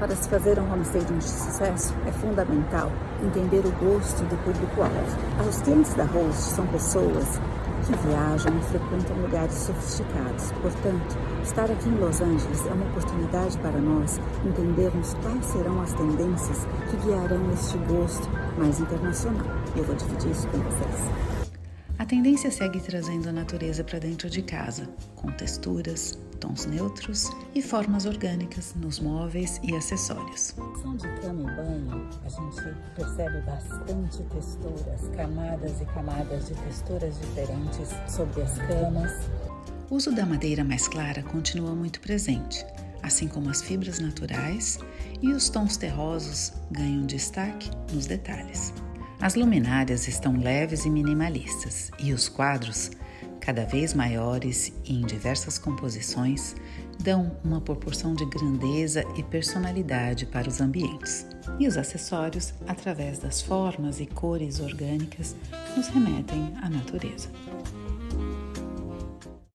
Para se fazer um homestaging de sucesso, é fundamental entender o gosto do público-alvo. Os clientes da host são pessoas que viajam e frequentam lugares sofisticados. Portanto, estar aqui em Los Angeles é uma oportunidade para nós entendermos quais serão as tendências que guiarão este gosto mais internacional. E eu vou dividir isso com vocês. A tendência segue trazendo a natureza para dentro de casa, com texturas, tons neutros e formas orgânicas nos móveis e acessórios. Na opção de cama e banho, a gente percebe bastante texturas, camadas e camadas de texturas diferentes sobre as camas. O uso da madeira mais clara continua muito presente, assim como as fibras naturais, e os tons terrosos ganham destaque nos detalhes. As luminárias estão leves e minimalistas, e os quadros, cada vez maiores e em diversas composições, dão uma proporção de grandeza e personalidade para os ambientes. E os acessórios, através das formas e cores orgânicas, nos remetem à natureza.